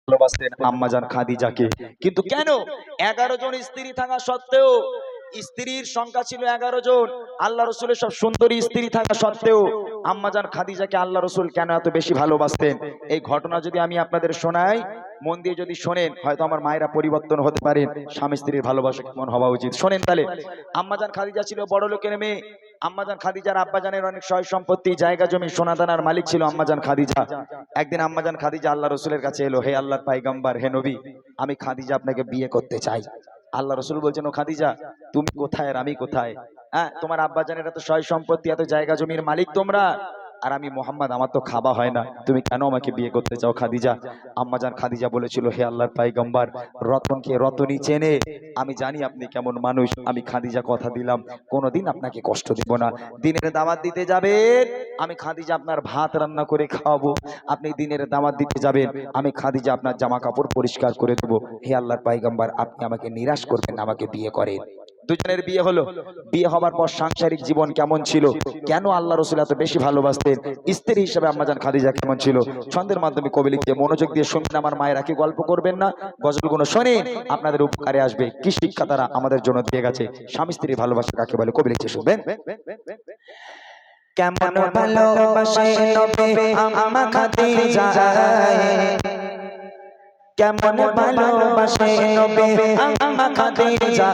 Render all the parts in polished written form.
ভালোবাসতেন আম্মাজান খাদিজাকে। কিন্তু কেন 11 জন স্ত্রী থাকা সত্ত্বেও, স্ত্রীর সংখ্যা ছিল 11 জন, আল্লাহ রসুলের সব সুন্দরী স্ত্রী থাকা সত্ত্বেও আম্মাজান খাদিজাকে আল্লাহ রসুল কেন এত বেশি ভালোবাসতেন? এই ঘটনা যদি আমি আপনাদের শোনাই, মন দিয়ে যদি শোনেন, হয়তো আমার মায়েরা পরিবর্তন হতে পারেন। স্বামী স্ত্রীর ভালোবাসা কেমন হওয়া উচিত শোনেন তাহলে। আম্মাজান খাদিজা ছিল বড় লোকের মেয়ে। আম্মাজান খাদিজার আব্বাজানের অনেক সয় সম্পত্তি, জায়গা জমি, সোনাদানার মালিক ছিল আম্মাজান খাদিজা। একদিন আম্মাজান খাদিজা আল্লাহ রসুলের কাছে এলো, হে আল্লাহর পয়গম্বর, হে নবী, আমি খাদিজা আপনাকে বিয়ে করতে চাই। আল্লাহ রসুল বলছেন, ও খাদিজা, তুমি কোথায় আর আমি কোথায়? হ্যাঁ, তোমার আব্বাজানের এত সয় সম্পত্তি, এত জায়গা জমির মালিক তোমরা, আর আমি মোহাম্মদ, আমার তো খাওয়া হয় না, তুমি কেন আমাকে বিয়ে করতে চাও খাদিজা? আম্মাজান খাদিজা বলেছিল, হে আল্লাহর পয়গম্বর, রতনকে রতনই চেনে, আমি জানি আপনি কেমন মানুষ। আমি খাদিজা কথা দিলাম কোনোদিন আপনাকে কষ্ট দেব না। দিনের দাওয়াত দিতে যাবেন, আমি খাদিজা আপনার ভাত রান্না করে খাওয়াবো। আপনি দিনের দাওয়াত দিতে যাবেন, আমি খাদিজা আপনার জামা কাপড় পরিষ্কার করে দেবো। হে আল্লাহর পয়গম্বর, আপনি আমাকে নিরাশ করবেন না, আমাকে বিয়ে করেন। দুজনের বিয়ে হলো। বিয়ে হবার পর সাংসারিক জীবন কেমন ছিল, কেন আল্লাহ রসুল এত বেশি ভালোবাসতেন, স্ত্রী হিসেবে আম্মাজান খাদিজা কেমন ছিল, ছন্দের মাধ্যমে কবি লিখতে মনোযোগ দিয়ে শুনবেন। আমার মায়েরা কি গল্প করবেন না, গজলগুলো শোনেন, আপনাদের উপকারে আসবে। কি শিক্ষা তারা আমাদের জন্য দিয়ে গেছে, স্বামী স্ত্রী ভালোবাসা কাকে বলে, কবি লিখতে শুনবেন। কেমন ভালোবাসে নবী আম্মা খাদিজা, কেমন ভালোবাসে নবী আম্মা খাদিজা,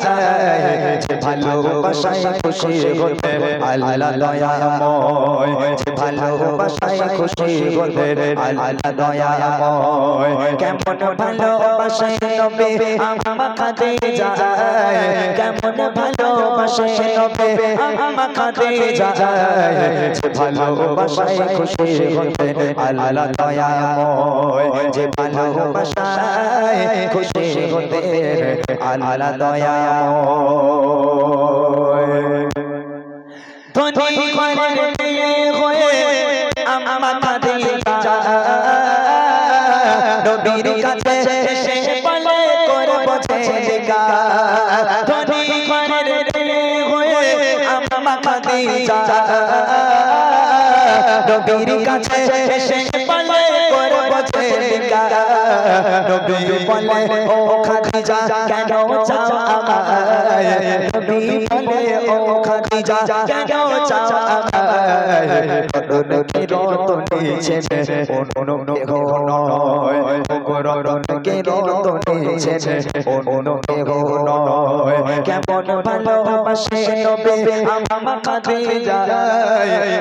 যে ভালোবাসায় খুশি হতে আল্লাহ দয়াময়, যে ভালোবাসায় খুশি হতে আল্লাহ দয়াময়। কেমন ভালোবাসে নবী আম্মা খাদিজা, কেমন ভালোবাসে নবী আম্মা খাদিজা, যে ভালোবাসায় খুশি হতে আল্লাহ দয়াময়, যে ভালোবাসা খুশি হতে আল্লাহ দয়াময়। ধনী ঘরের মেয়ে হয়ে আম্মা খাদিজা নবীর কাছে এসে বলে করব ছেলেকা। ধনী ঘরের মেয়ে হয়ে আম্মা খাদিজা নবীর কাছে এসে বলে করব ছেলেকা। নবী বলে, ও খাদিজা কেন চাও আমায়, নবী বলে, ও খাদিজা কেন চাও আমায়, রতনকে রতনী চেনে অন্য কেহ নয়, রতনকে রতনী চেনে অন্য কেহ নয়। কেমন ভালোবাসে নবী আম্মা খাদিজা,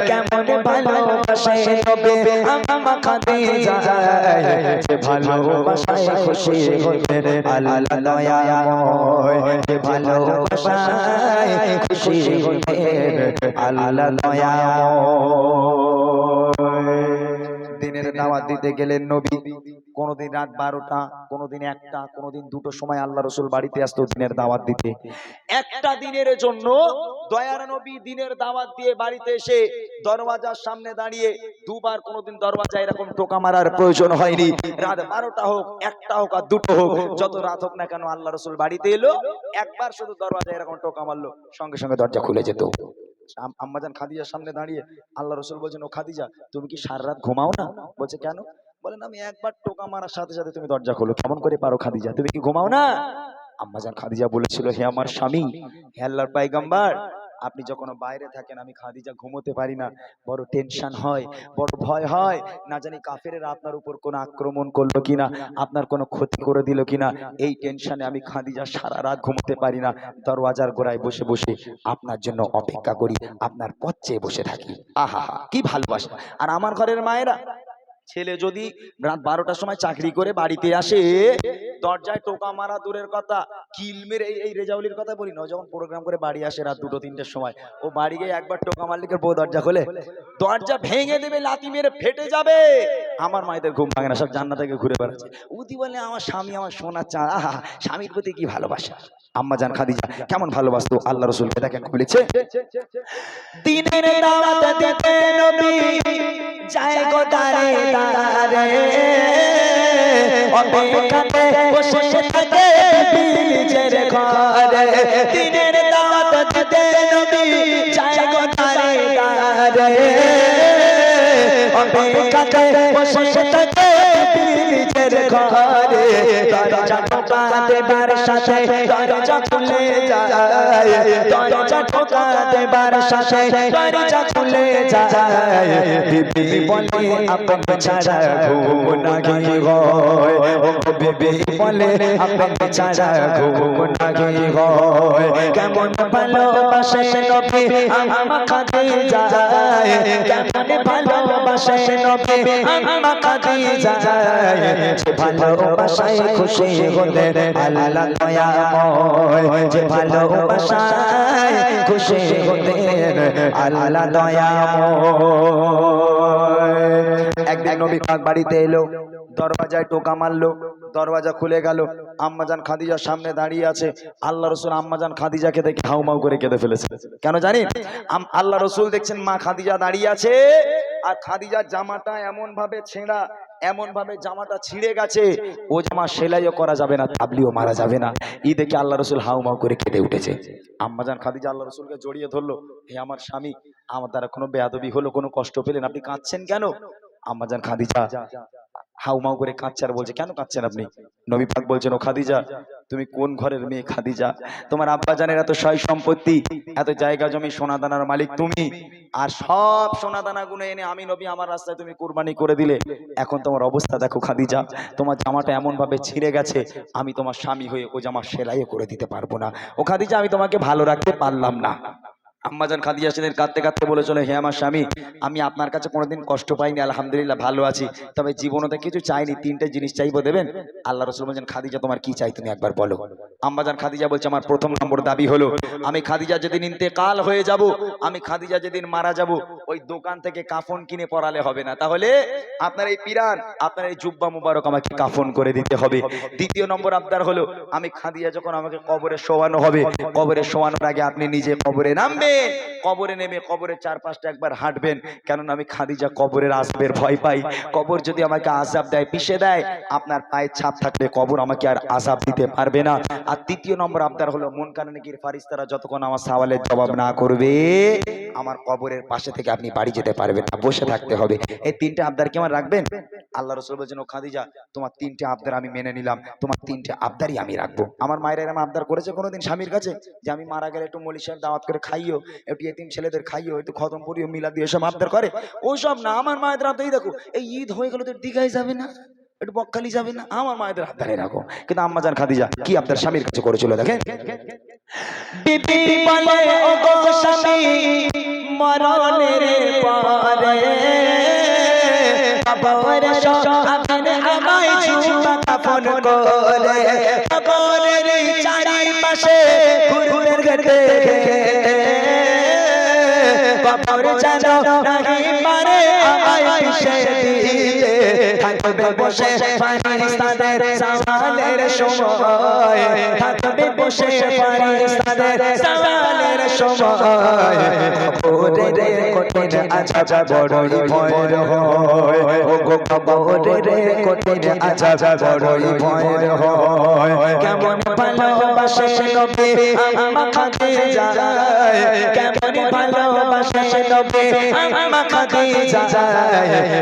কেমন ভালোবাসে নবী আম্মা খাদিজা, যে ভালোবাসায় খুশি হতে আল্লাহ দয়াময়, যে ভালোবাসায় খুশি হতে আল্লাহ দয়াময়। দিনের দাওয়াত দিতে গেলেন নবী, কোনদিন রাত 12টা, কোনদিন 1টা, কোনদিন 2টোর সময় আল্লাহ রসুল বাড়িতে আসতো দিনের দাওয়াত দিতে। একটা দিনের জন্য দয়ার নবী দিনের দাওয়াত দিয়ে বাড়িতে এসে দরওয়াজার সামনে দাঁড়িয়ে দুবার, কোনদিন দরওয়াজা এরকম টোকা মারার প্রয়োজন হয়নি। রাত 12টা হোক, 1টা হোক আর 2টো হোক, যত রাত হোক না কেন, আল্লাহ রসুল বাড়িতে এলো, একবার শুধু দরওয়াজা এরকম টোকা মারলো, সঙ্গে সঙ্গে দরজা খুলে যেত। আম্মাজান খাদিজার সামনে দাঁড়িয়ে আল্লাহ রসুল বলছেন, ও খাদিজা, তুমি কি সারা রাত ঘুমাও না? বলছে, কেন? বলেন, আমি একবার টোকা মারার সাথে সাথে তুমি দরজা খোলো, কেমন করে পারো খাদিজা, তুমি কি ঘুমাও না? আম্মাজান খাদিজা বলেছিল, হে আমার স্বামী, হে আল্লাহর পয়গম্বর, আপনি যখন বাইরে থাকেন আমি খাদিজা ঘুমোতে পারি না, বড় টেনশন হয়, বড় ভয় হয়, না জানি কাফেরেরা আপনার উপর কোনো আক্রমণ করলো কিনা, আপনার কোনো ক্ষতি করে দিল কিনা, এই টেনশনে আমি খাদিজা সারা রাত ঘুমোতে পারি না, দরওয়াজার গোড়ায় বসে বসে আপনার জন্য অপেক্ষা করি, আপনার পথ চেয়ে বসে থাকি। আহা, কি ভালোবাসা। আর আমার ঘরের মায়েরা, ছেলে যদি রাত 12টার সময় চাকরি করে বাড়িতে আসে, দরজায় টোকা মারা দূরের কথা, কিল মেরে, এই রেজাউলির কথা বলি না, যখন প্রোগ্রাম করে বাড়ি আসে রাত 2-3টের সময়, ও বাড়ি গিয়ে একবার টোকা মারলে বউ দরজা খোলে, দরজা ভেঙে দেবে, লাথি মেরে ফেটে যাবে। আমার মায়েদের ঘুম ভাঙে না, সব জান্নাত থেকে ঘুরে বেড়াচ্ছে। উদি বলে, আমার স্বামী আমার সোনার চাঁদ। আহা, স্বামীর প্রতি কি ভালোবাসা। আম্মাজান খাদিজা কেমন ভালোবাসতো আল্লাহ রাসূলকে, দেখেন বলেছে, দিনের দাওয়াত দিতে নবী যায় গো দারে দারে, অপেক্ষাতে বসে থাকে নিজের ঘরে। দিনের দাওয়াত দিতে নবী যায় গো দারে দারে, কাছে বসে থাকে নিজের ঘরে দরজা ঠোকা দেবার সাথে দরজা খুলে যায় দরজা ঠোকা দেবার সাথে দরজা খুলে যায় বিবি বলে আপন ছাড়া ঘুম নাহি হয় ও বিবি বলে আপন ছাড়া ঘুম নাহি হয় কেমন ভালোবাসে নবী আমা খাদিজা কেমন ভালোবাসে নবী আমা খাদিজা যে ভালোবাসায় খুশি হলে আল্লাহ দয়াময় যে ভালোবাসায় খুশি হলে আল্লাহ দয়াময় একদিন নবী পাক বাড়িতে এলো দরওয়াজায় টোকা মারলো দরওয়াজা খুলে গেল আম্মাজান খাদিজার সামনে দাঁড়িয়ে আছে আল্লাহ রাসূল আম্মাজান খাদিজাকে দেখে হাউমাউ করে কেঁদে ফেলেছে কেন জানেন আল্লাহ রাসূল দেখছেন মা খাদিজা দাঁড়িয়ে আছে আর খাদিজার জামাটা এমন ভাবে ছেঁড়া এমন ভাবে জামাটা ছিঁড়ে গেছে ও জামা সেলাইও করা যাবে না তাবলিও মারা যাবে না এই দেখে আল্লাহ রাসূল হাউমাউ করে কেঁদে উঠেছে আম্মাজান খাদিজা আল্লাহ রাসূলকে জড়িয়ে ধরলো হে আমার স্বামী আমার দ্বারা কোনো বেয়াদবি হলো কোনো কষ্ট পেলেন আপনি কাঁদছেন কেন আম্মাজান খাদিজা হাউমাউ করে কাঁদছে আর বলছে কেন কাঁদছেন আপনি নবী পাক বলছেন ও খাদিজা তুমি কোন ঘরের মেয়ে খাদিজা তোমার আব্বাজানের এত সয় সম্পত্তি এত জায়গা জমি সোনা দানার মালিক তুমি আর সব সোনা দানা গুলো এনে আমি নবী আমার রাস্তায় তুমি কুরবানি করে দিলে এখন তোমার অবস্থা দেখো খাদিজা তোমার জামাটা এমন ভাবে ছিঁড়ে গেছে আমি তোমার স্বামী হয়ে ও জামা সেলাইও করে দিতে পারবো না ও খাদিজা আমি তোমাকে ভালো রাখতে পারলাম না আম্মাজান খাদিজা সেদিন কাঁদতে কাঁদতে বলেছিল হে আমার স্বামী আমি আপনার কাছে কোনোদিন কষ্ট পাইনি আলহামদুলিল্লাহ ভালো আছি তবে জীবনতে কিছু চাইনি তিনটে জিনিস চাইবো দেবেন আল্লাহ রাসূল বলেন খাদিজা তোমার কি চাই তুমি একবার বলো আম্মাজান খাদিজা বলছে আমার প্রথম নম্বর দাবি হলো আমি খাদিজা যেদিন ইন্তেকাল হয়ে যাব আমি খাদিজা যেদিন মারা যাব ওই দোকান থেকে কাফন কিনে পরালে হবে না তাহলে আপনার এই পিরান আপনার এই জুব্বা মুবারক আমাকে কাফন করে দিতে হবে দ্বিতীয় নম্বর আবদার হলো আমি খাদিজা যখন আমাকে কবরে শোয়ানো হবে কবরে শোয়ানোর আগে আপনি নিজে কবরে নামবেন কবরে নেমে কবরের চারপাশটা একবার হাঁটবেন কেননা আমি খাদিজা কবরের আযাবের ভয় পাই কবর যদি আমাকে আযাব দেয় পিষে দেয় আপনার পায়ের ছাপ থাকলে কবর আমাকে আর আযাব দিতে পারবে না আর তৃতীয় নম্বর আবদার হলো মুনকার নাকির ফেরেশতারা যতক্ষণ আমার সওয়ালের জবাব না করবে আমার কবরের পাশে থেকে আপনি বাড়ি যেতে পারবেন না বসে থাকতে হবে এই তিনটে আবদার কি আমার রাখবেন আল্লাহ রাসূল বলেছেন ও খাদিজা তোমার তিনটে আবদার আমি মেনে নিলাম তোমার তিনটে আবদারই আমি রাখবো আমার মায়ের এরকম আবদার করেছে কোনোদিন স্বামীর কাছে যে আমি মারা গেলে একটু মৌলভী সাহেব দাওয়াত করে খাইও একটু এতিম ছেলেদের খাইও একটু খতম পড়িও মিলাদ দিয়ে সব আবদার করে ওসব না আমার মায়েদের আবদার দেখো এই ঈদ হয়ে গেল তো দীঘায় যাবে না একটু বকখালি যাবে না আমার মায়েদের আবদারে রাখো কিন্তু আম্মাজান খাদিজা কি আবদার স্বামীর কাছে করেছিল দেখেন বিবি বলে ও গো স্বামী মরণের পরে কবরে শোয়াবেন আমায় জুম্মা কাফন করে কবরের চারিপাশে ঘুরবেন ঘেটে কবর জানো নাহি মারে আমায় পিষে দিতে থাকবে বসে ফেরেশতাদের সওয়ালের সময় থাকবে বসে ফেরেশতাদের সওয়ালের সময় কবরের কঠিন আযাব বড়ই ভয়ের হয় ও গো কবরের কঠিন আযাব বড়ই ভয়ের হয় কেমন ভালোবাসে নবী আমা খাদিজা কেমন ভালোবাসে নবী আমা খাদিজা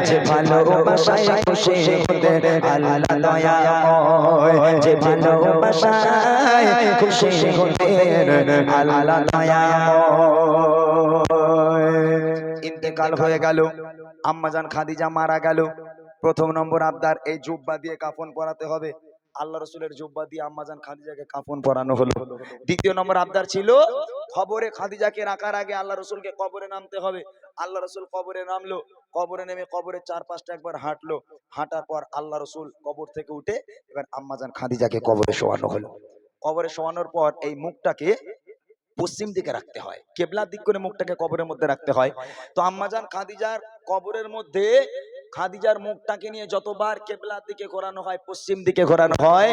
যে ভালোবাসায় খুশি হতে আল্লাহ দয়াময় যে ভালোবাসায় খুশি হতে আল্লাহ দয়াময় ইন্তেকাল হয়ে গেল আম্মাজান খাদিজা মারা গেল প্রথম নম্বর আবদার এই জুব্বা দিয়ে কাফন পরাতে হবে আল্লাহ রাসূলের জুব্বা দিয়ে আম্মাজান খাদিজাকে কাফন পরানো হলো দ্বিতীয় নম্বর আবদার ছিল কবরে খাদিজাকে রাখার আগে আল্লাহ রাসূলকে কবরে নামতে হবে আল্লাহ রাসূল কবরে নামলো কবরে নেমে কবরের চারপাশটা একবার হাঁটলো হাঁটার পর আল্লাহ রাসূল কবর থেকে উঠে এবার আম্মাজান খাদিজাকে কবরে শোয়ানো হলো কবরে শোয়ানোর পর এই মুখটাকে পশ্চিম দিকে রাখতে হয় কিবলার দিক করে মুখটাকে কবরের মধ্যে রাখতে হয় তো আম্মাজান খাদিজার কবরের মধ্যে খাদিজার মুখটাকে নিয়ে যতবার কিবলার দিকে ঘোরানো হয় পশ্চিম দিকে ঘোরানো হয়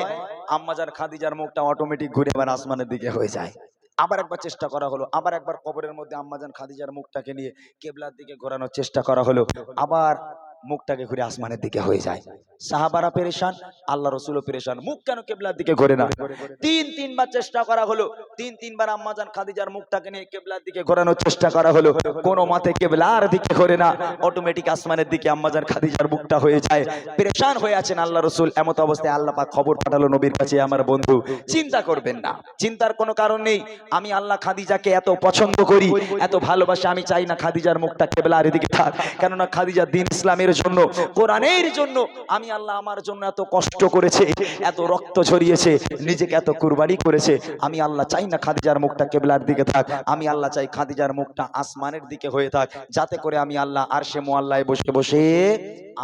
আম্মাজান খাদিজার মুখটা অটোমেটিক ঘুরে আবার আসমানের দিকে হয়ে যায় আবার একবার চেষ্টা করা হলো আবার একবার কবরের মধ্যে আম্মাজান খাদিজার মুখটাকে নিয়ে কিবলার দিকে ঘোরানোর চেষ্টা করা হলো আবার মুখটাকে ঘুরে আসমানের দিকে হয়ে যায়। সাহাবারা পেরেশান, আল্লাহ রসুলও পেরেশান, মুখ কেন কেবলার দিকে ঘোরে না? তিনবার চেষ্টা করা হলো, তিনবার আম্মাজান খাদিজার মুখটাকে নিয়ে কেবলার দিকে ঘোরানোর চেষ্টা করা হলো, কোনো মতে কেবলার দিকে ঘোরে না, অটোমেটিক আসমানের দিকে আম্মাজান খাদিজার মুখটা হয়ে যায়। পেরেশান হয়ে আছেন আল্লাহ রসুল। এমত অবস্থায় আল্লাহ পাক খবর পাঠালো নবীর কাছে, আমার বন্ধু চিন্তা করবেন না, চিন্তার কোনো কারণ নেই। আমি আল্লাহ খাদিজাকে এত পছন্দ করি, এত ভালোবাসি, আমি চাই না খাদিজার মুখটা কেবলার দিকে থাক। কেননা খাদিজা দ্বীন ইসলামের জন্য, কোরআনের জন্য, আমি আল্লাহ আমার জন্য এত কষ্ট করেছে, এত রক্ত ঝরিয়েছে, নিজেকে এত কুরবানি করেছে। আমি আল্লাহ চাই না খাদিজার মুখটা কেবলার দিকে থাক, আমি আল্লাহ চাই খাদিজার মুখটা আসমানের দিকে হয়ে থাক, যাতে করে আমি আল্লাহ আরশে মুআল্লায় বসে বসে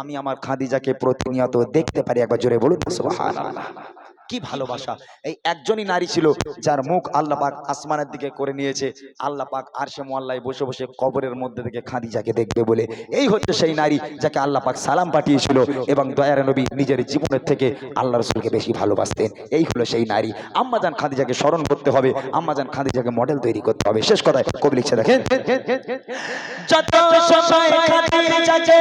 আমি আমার খাদিজাকে প্রতিনিয়ত দেখতে পারি। একবার জোরে বলুন সুবহানাল্লাহ। কি ভালোবাসা! এই একজনই নারী ছিল যার মুখ আল্লাহ পাক আসমানের দিকে করে নিয়েছে, আল্লাহ পাক আরশে মুআল্লায় বসে বসে কবরের মধ্যে থেকে খাদিজাকে দেখবে বলে। এই হচ্ছে সেই নারী যাকে আল্লাহ পাক সালাম পাঠিয়েছিল, এবং দয়ার নবী নিজের জীবনের থেকে আল্লাহ রাসূলকে বেশি ভালোবাসতেন। এই হলো সেই নারী। আম্মাজান খাদিজাকে স্মরণ করতে হবে, আম্মাজান খাদিজাকে মডেল তৈরি করতে হবে। শেষ কথায় কবি লিখছে দেখেন, যত সময় খাদিজাকে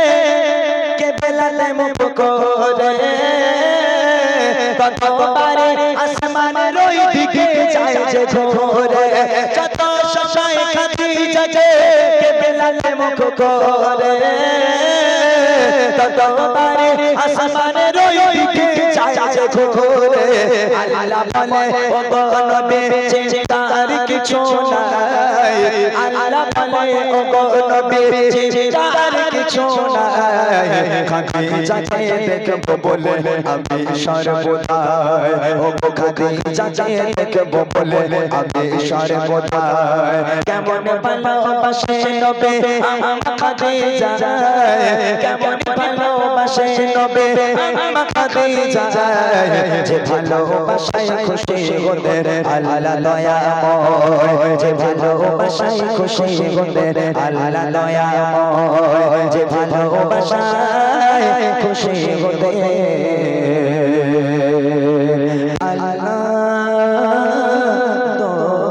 কেবলাতে মুখ করে, ততবারে আসমানের ওই দিকে যায় যে ঘোরে। যত সময় খাদিজাকে কেবলাতে মুখ করে, ততবারে আসমানের ওই দিকে যায় যে ঘোরে। আল্লাহ বলে ও গো নবী চিন্তার কিছু নাই, আল্লাহ বলে ও গো নবী চিন্তার কিছু নাই। খাদিজাকে দেখবো বলে আমি সর্বদা, ও গো খাদিজাকে দেখবো বলে আমি সর্বদা। কেমন ভালোবাসে নবী আমার খাদিজা, কেমন ভালোবাসে নবী আমার খাদিজা, যে ভালোবাসায় খুশি হতেন আল্লাহ দয়াময়, যে ভালোবাসায় খুশি হতেন আল্লাহ দয়াময়, যে ভালোবাসায় খুশি হতেন আল্লাহ দয়াময়।